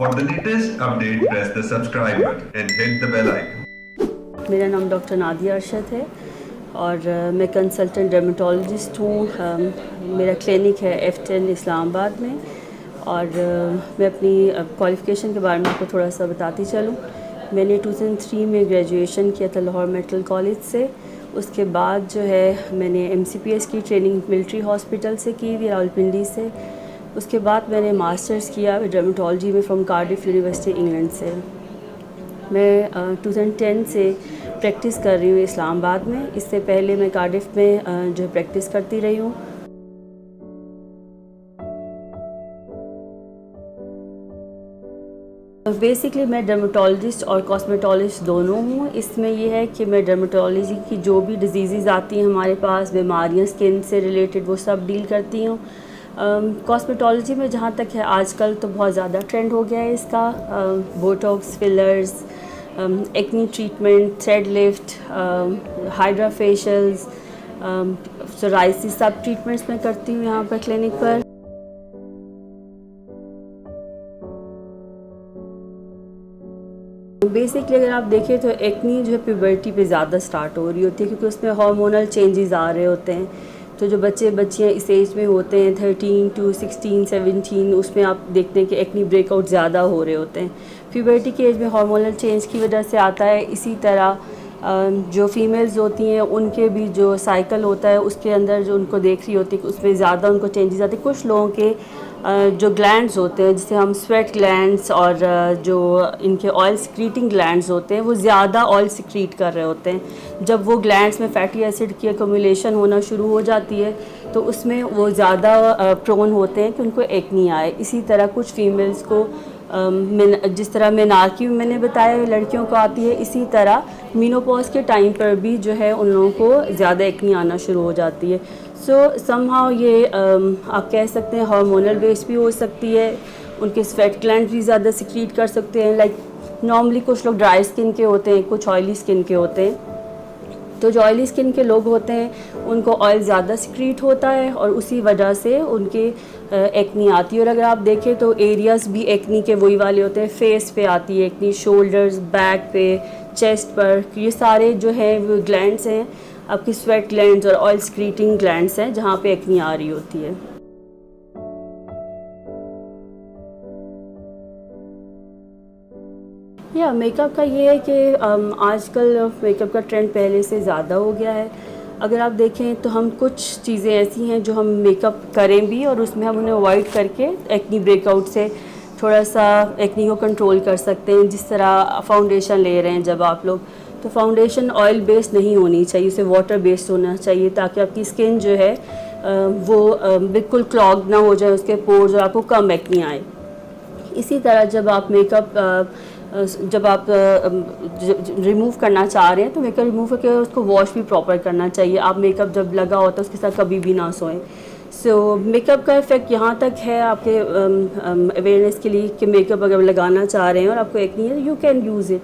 For the latest update, press the subscribe button and hit the bell icon. मेरा नाम doctor Nadia Arshad है और मैं कंसल्टेंट डर्मेटोलॉजिस्ट हूँ। मेरा क्लिनिक है F10 इस्लामाबाद में और मैं अपनी क्वालिफ़िकेशन के बारे में आपको थोड़ा सा बताती चलूँ। मैंने 2003 में ग्रेजुएशन किया था लाहौर मेडिकल कॉलेज से। उसके बाद जो है मैंने MCPS की ट्रेनिंग मिलिट्री हॉस्पिटल से की हुई रावलपिंडी से। उसके बाद मैंने मास्टर्स किया डर्मेटोलॉजी में फ्रॉम कार्डिफ यूनिवर्सिटी इंग्लैंड से। मैं 2010 से प्रैक्टिस कर रही हूँ इस्लामाबाद में। इससे पहले मैं कार्डिफ में जो प्रैक्टिस करती रही हूँ। बेसिकली मैं डर्मेटोलॉजिस्ट और कॉस्मेटोलॉजिस्ट दोनों हूँ। इसमें यह है कि मैं डर्मेटोलॉजी की जो भी डिजीज़ आती हैं हमारे पास, बीमारियाँ स्किन से रिलेटेड, वो सब डील करती हूँ। कॉस्मेटोलॉजी में जहाँ तक है आजकल तो बहुत ज़्यादा ट्रेंड हो गया है इसका। Botox, fillers, acne treatment, thread lift, hydra facials, psoriasis, सब ट्रीटमेंट्स मैं करती हूँ यहाँ पर क्लिनिक पर। बेसिकली अगर आप देखें तो एक्नी जो है प्यूबर्टी पे ज़्यादा स्टार्ट हो रही होती है क्योंकि उसमें हार्मोनल चेंजेस आ रहे होते हैं। तो जो बच्चियाँ इस एज में होते हैं 13 to 16, 17, उसमें आप देखते हैं कि एक्नी ब्रेकआउट ज़्यादा हो रहे होते हैं। प्यूबर्टी के एज में हार्मोनल चेंज की वजह से आता है। इसी तरह जो फीमेल्स होती हैं उनके भी जो साइकिल होता है उसके अंदर जो उनको देख रही होती है उसमें ज़्यादा उनको चेंजेस आते हैं। कुछ लोगों के जो ग्लैंड्स होते हैं जिसे हम स्वेट ग्लैंड्स और जो इनके ऑयल सिक्रीटिंग ग्लैंड्स होते हैं वो ज़्यादा ऑयल सिक्रीट कर रहे होते हैं। जब वो ग्लैंड्स में फैटी एसिड की अक्यूमुलेशन होना शुरू हो जाती है तो उसमें वो ज़्यादा प्रोन होते हैं कि उनको एक्नी आए। इसी तरह कुछ फीमेल्स को जिस तरह मेनार्की में मैंने बताया लड़कियों को आती है, इसी तरह मीनोपॉज के टाइम पर भी जो है उन लोगों को ज़्यादा एक्नी आना शुरू हो जाती है। सो समहाउ ये आप कह सकते हैं हार्मोनल बेस भी हो सकती है। उनके स्वेट ग्लैंड भी ज़्यादा सिक्रीट कर सकते हैं। लाइक नॉर्मली कुछ लोग ड्राई स्किन के होते हैं, कुछ ऑयली स्किन के होते हैं। तो जो ऑयली स्किन के लोग होते हैं उनको ऑयल ज़्यादा सिक्रीट होता है और उसी वजह से उनके एक्नी आती है। और अगर आप देखें तो एरियाज़ भी एक्नी के वही वाले होते हैं। फेस पे आती है एक्नी, शोल्डर्स, बैक पे, चेस्ट पर, ये सारे जो है वो ग्लैंड्स हैं आपकी स्वेट ग्लैंड्स और ऑयल सिक्रीटिंग ग्लैंड्स हैं जहाँ पे एक्नी आ रही होती है। या मेकअप का ये है कि आजकल मेकअप का ट्रेंड पहले से ज़्यादा हो गया है। अगर आप देखें तो हम कुछ चीज़ें ऐसी हैं जो हम मेकअप करें भी और उसमें हम उन्हें अवॉइड करके एक्नी ब्रेकआउट से थोड़ा सा एक्नी को कंट्रोल कर सकते हैं। जिस तरह फाउंडेशन ले रहे हैं जब आप लोग, तो फाउंडेशन ऑयल बेस्ड नहीं होनी चाहिए, उसे वाटर बेस्ड होना चाहिए ताकि आपकी स्किन जो है वो बिल्कुल क्लॉग ना हो जाए, उसके पोर्स, और आपको कम एक्नी आए। इसी तरह जब आप मेकअप जब आप रिमूव करना चाह रहे हैं तो मेकअप रिमूव करके उसको वॉश भी प्रॉपर करना चाहिए। आप मेकअप जब लगा होता है उसके साथ कभी भी ना सोएं। सो मेकअप का इफ़ेक्ट यहाँ तक है आपके अवेयरनेस के लिए कि मेकअप अगर लगाना चाह रहे हैं और आपको एक्नी है you can use it,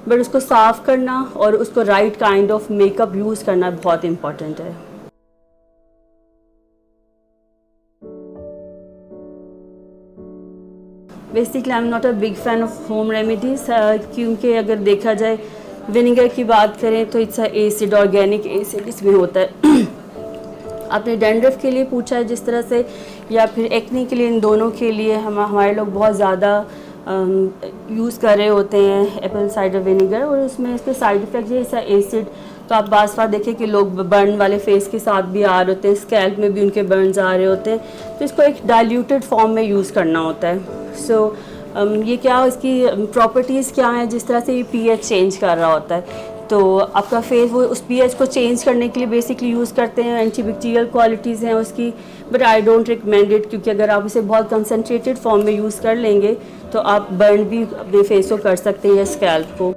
but उसको साफ़ करना और उसको right kind of makeup use करना बहुत इम्पॉर्टेंट है। Basically I am not a big fan of home remedies क्योंकि अगर देखा जाए विनेगर की बात करें तो इट्स एसिड, ऑर्गेनिक एसिड इसमें होता है। आपने डैंड्रफ के लिए पूछा है जिस तरह से, या फिर एक्नी के लिए, इन दोनों के लिए हमारे लोग बहुत ज़्यादा यूज़ कर रहे होते हैं एप्पल साइडर विनेगर, और उसमें इसके साइड इफ़ेक्ट है ऐसा एसिड। तो आप बार देखें कि लोग बर्न वाले फेस के साथ भी आ रहे होते हैं, स्कैल्प में भी उनके बर्न्स आ रहे होते हैं। तो इसको एक डाइल्यूटेड फॉर्म में यूज़ करना होता है। सो ये क्या इसकी प्रॉपर्टीज़ क्या हैं, जिस तरह से ये pH चेंज कर रहा होता है तो आपका फेस वो उस pH को चेंज करने के लिए बेसिकली यूज़ करते हैं। एंटीबैक्टीरियल क्वालिटीज़ हैं उसकी, but I don't recommend it क्योंकि अगर आप इसे बहुत कंसनट्रेटेड फॉर्म में यूज़ कर लेंगे तो आप बर्न भी अपने फेस को कर सकते हैं या स्कैल्प को।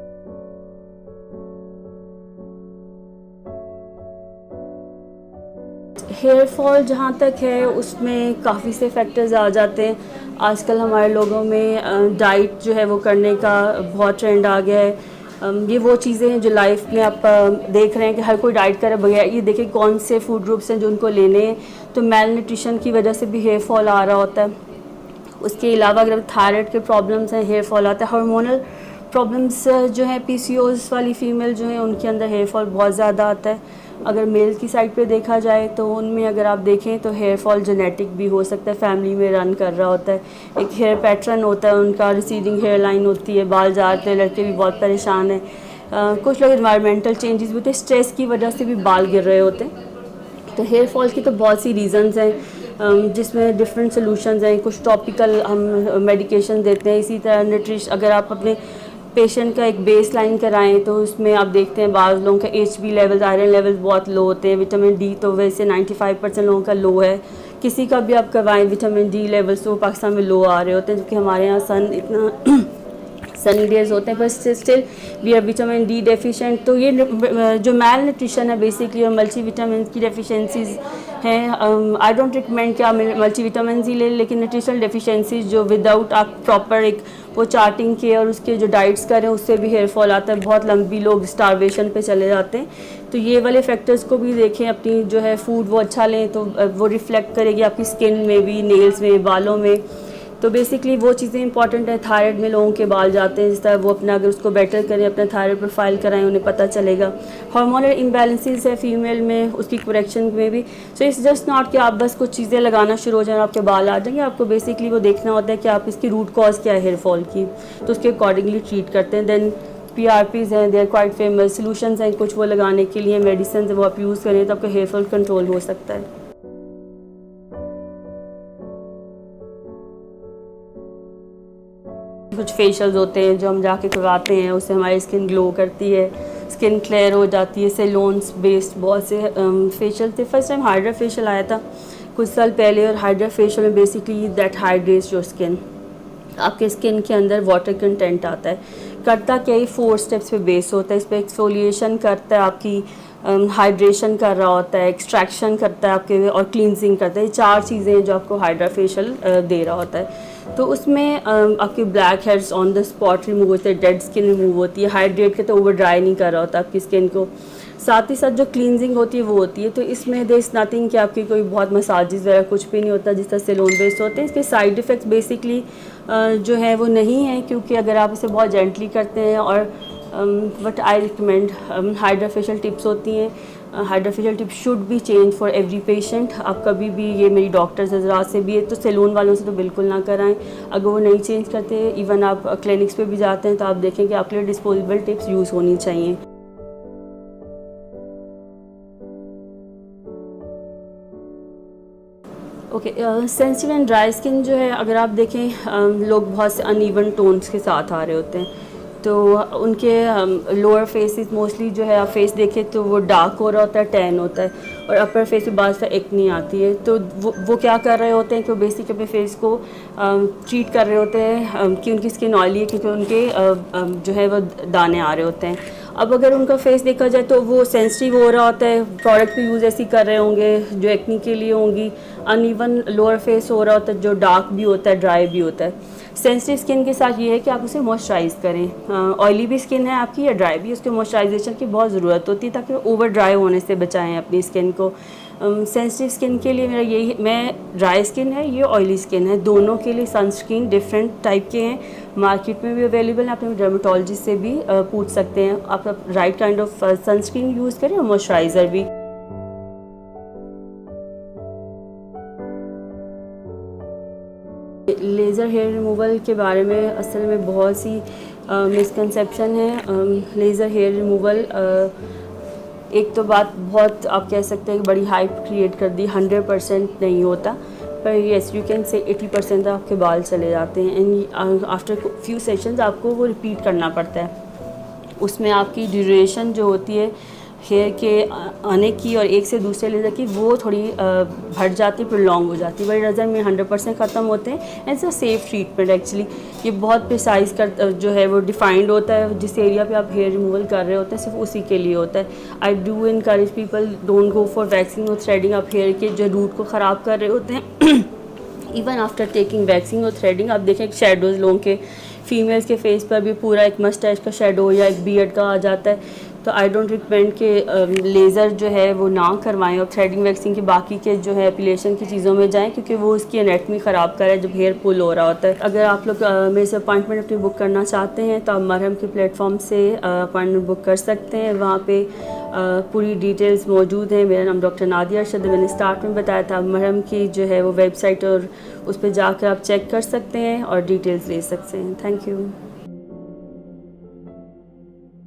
हेयर फॉल जहाँ तक है उसमें काफ़ी से फैक्टर्स आ जाते हैं। आजकल हमारे लोगों में डाइट जो है वो करने का बहुत ट्रेंड आ गया है। ये वो चीज़ें हैं जो लाइफ में आप देख रहे हैं कि हर कोई डाइट करे बगैर, ये देखिए कौन से फूड ग्रुप्स हैं जो उनको लेने हैं। तो मेल न्यूट्रिशन की वजह से भी हेयर फॉल आ रहा होता है। उसके अलावा अगर थायराइड के प्रॉब्लम्स हैं, हेयर फॉल आता है, हार्मोनल प्रॉब्लम्स जो है पीसीओएस वाली फीमेल जो है उनके अंदर हेयर फॉल बहुत ज़्यादा आता है। अगर मेल की साइड पे देखा जाए तो उनमें अगर आप देखें तो हेयर फॉल जेनेटिक भी हो सकता है, फैमिली में रन कर रहा होता है। एक हेयर पैटर्न होता है उनका, रिसीडिंग हेयर लाइन होती है, बाल जाते हैं, लड़के भी बहुत परेशान हैं। कुछ लोग इन्वायरमेंटल चेंजेस भी होते हैं, स्ट्रेस की वजह से भी बाल गिर रहे होते हैं। तो हेयर फॉल की तो बहुत सी रीज़न्स हैं जिसमें डिफरेंट सॉल्यूशंस हैं। कुछ टॉपिकल हम मेडिकेशन देते हैं, इसी तरह न्यूट्रिशन अगर आप अपने पेशेंट का एक बेस लाइन कराएँ तो उसमें आप देखते हैं बाज़ लोगों का HB लेवल, आयरन लेवल बहुत लो होते हैं। विटामिन D तो वैसे 95% लोगों का लो है। किसी का भी आप करवाएं विटामिन D लेवल्स तो पाकिस्तान में लो आ रहे होते हैं, क्योंकि हमारे यहाँ सन इतना सनी डेज होते हैं, पर still we are vitamin D deficient. तो ये जो मैल न्यूट्रिशन है बेसिकली और मल्टी विटामिन की डेफिशिएंसीज हैं। आई डोंट रिकमेंड कि आप मल्टी विटामिन ही लें, लेकिन न्यूट्रिशनल डेफिशिएंसीज जो विदाउट आप प्रॉपर एक वो चार्टिंग के और उसके जो डाइट्स करें उससे भी हेयर फॉल आता है। बहुत लंबी लोग स्टारवेशन पे चले जाते हैं। तो ये वाले फैक्टर्स को भी देखें, अपनी जो है फूड वो अच्छा लें तो वो रिफ्लेक्ट करेगी आपकी स्किन में भी, नेल्स में, बालों में। तो बेसिकली वो चीज़ें इंपॉर्टेंट है। थायराइड में लोगों के बाल जाते हैं, जिस तरह वो अपना अगर उसको बेटर करें, अपना थायराइड प्रोफाइल कराएं, उन्हें पता चलेगा। हार्मोनल इम्बैलेंसेस है फीमेल में, उसकी करेक्शन में भी। सो इट्स जस्ट नॉट कि आप बस कुछ चीज़ें लगाना शुरू हो जाए आपके बाल आ जाएंगे। आपको बेसिकली वो देखना होता है कि आप इसकी रूट कॉज क्या है हेयर फॉल की, तो उसके अकॉर्डिंगली ट्रीट करते हैं। देन PRPs हैं, they are quite famous, solutions हैं कुछ वो लगाने के लिए, मेडिसिन वो आप यूज़ करें तो आपका हेयर फॉल कंट्रोल हो सकता है। कुछ फेशियल्स होते हैं जो हम जाके करवाते हैं, उससे हमारी स्किन ग्लो करती है, स्किन क्लियर हो जाती है। सेलोन्स बेस्ड बहुत से फेशियल थे। फर्स्ट टाइम हाइड्रा फेशियल आया था कुछ साल पहले, और हाइड्रा फेशियल में basically that hydrates your skin. आपके स्किन के अंदर वाटर कंटेंट आता है। करता क्या, ये 4 स्टेप्स पे बेस होता है। इस पर एक्सफोलिएशन करता है, आपकी हाइड्रेशन कर रहा होता है, एक्सट्रैक्शन करता है आपके, और क्लींजिंग करता है। ये 4 चीज़ें हैं जो आपको हाइड्रा फेशियल दे रहा होता है। तो उसमें आपके black heads on the spot remove होते हैं, डेड स्किन रिमूव होती है, हाइड्रेट के तो ओवर ड्राई नहीं कर रहा होता आपकी स्किन को। साथ ही साथ जो क्लींजिंग होती है वो होती है। तो इसमें देयर इज़ नथिंग कि आपकी कोई बहुत मसाजेस वगैरह कुछ भी नहीं होता जिस तरह सेलोन बेस्ड होते हैं। इसके साइड इफ़ेक्ट्स बेसिकली जो है वो नहीं है, क्योंकि अगर आप इसे बहुत जेंटली करते हैं। और but I recommend hydra facial tips होती हैं। Hydra facial tip should be change for every patient. आप कभी भी, ये मेरी डॉक्टर्स हजरात से भी है, तो सैलून वालों से तो बिल्कुल ना कराएं। अगर वो नहीं चेंज करते, इवन आप क्लिनिक्स पे भी जाते हैं, तो आप देखें कि आपके लिए डिस्पोजेबल टिप्स यूज़ होनी चाहिए। Okay, sensitive and dry skin जो है, अगर आप देखें लोग बहुत से अनइवन टोन्स के साथ आ रहे होते हैं, तो उनके लोअर फेसेस मोस्टली जो है आप फेस देखें तो वो डार्क हो रहा होता है, टैन होता है, और अपर फेस पे बात एक्ने आती है। तो वो क्या कर रहे होते हैं कि बेसिक अपने फेस को ट्रीट कर रहे होते हैं कि उनकी स्किन ऑयली है, क्योंकि उनके जो है वो दाने आ रहे होते हैं। अब अगर उनका फेस देखा जाए तो वो सेंसिटिव हो रहा होता है, प्रोडक्ट भी यूज़ ऐसी कर रहे होंगे जो एक्ने के लिए होंगी। अनइवन लोअर फेस हो रहा होता है जो डार्क भी होता है, ड्राई भी होता है। सेंसिटिव स्किन के साथ ये है कि आप उसे मॉइस्चराइज़ करें। ऑयली भी स्किन है आपकी या ड्राई भी, उसके मॉइस्चराइजेशन की बहुत ज़रूरत होती है ताकि ओवर ड्राई होने से बचाएं अपनी स्किन को। सेंसिटिव स्किन के लिए मेरा यही, मैं ड्राई स्किन है, ये ऑयली स्किन है, दोनों के लिए सनस्क्रीन डिफरेंट टाइप के हैं, मार्केट में भी अवेलेबल है। आप अपने डर्मेटोलॉजिस्ट से भी पूछ सकते हैं, आप right kind of sunscreen use करें और मॉइस्चराइज़र भी। लेज़र हेयर रिमूवल के बारे में असल में बहुत सी मिसकंसेप्शन है। लेज़र हेयर रिमूवल एक तो बात बहुत आप कह सकते हैं कि बड़ी हाइप क्रिएट कर दी, 100% नहीं होता, पर येस यू कैन से 80% आपके बाल चले जाते हैं। एंड आफ्टर फ्यू सेशंस आपको वो रिपीट करना पड़ता है। उसमें आपकी ड्यूरेशन जो होती है हेयर के आने की और एक से दूसरे लेज़र की, वो थोड़ी बढ़ जाती है, प्रोलॉन्ग हो जाती है। बड़ी नज़र में 100% ख़त्म होते हैं। It's a safe treatment actually. ये बहुत प्रिसाइज कर जो है वो डिफाइंड होता है, जिस एरिया पे आप हेयर रिमूवल कर रहे होते हैं सिर्फ उसी के लिए होता है। I do encourage people, don't go for waxing और थ्रेडिंग। आप हेयर के जो रूट को ख़राब कर रहे होते हैं इवन आफ्टर टेकिंग वैक्सिंग और थ्रेडिंग, आप देखें शेडोज़ लोगों के, फीमेल्स के फेस पर भी पूरा एक मस्टैच का शेडो या एक बियर्ड का आ जाता है। तो आई डोंट रिकमेंड कि लेज़र जो है वो ना करवाएं और थ्रेडिंग वैक्सिंग की बाकी के जो है एपिलेशन की चीज़ों में जाएं, क्योंकि वो उसकी एनेटमी ख़राब कर रहा है जब हेयर पुल हो रहा होता है। अगर आप लोग मेरे से अपॉइंटमेंट अपनी बुक करना चाहते हैं तो आप मरहम के प्लेटफॉर्म से अपॉइंटमेंट बुक कर सकते हैं। वहाँ पे पूरी डिटेल्स मौजूद हैं। मेरा नाम डॉक्टर नादिया अरशद है, मैंने स्टार्ट में बताया था। मरहम की जो है वो वेबसाइट और उस पर जाकर आप चेक कर सकते हैं और डिटेल्स ले सकते हैं। Thank you.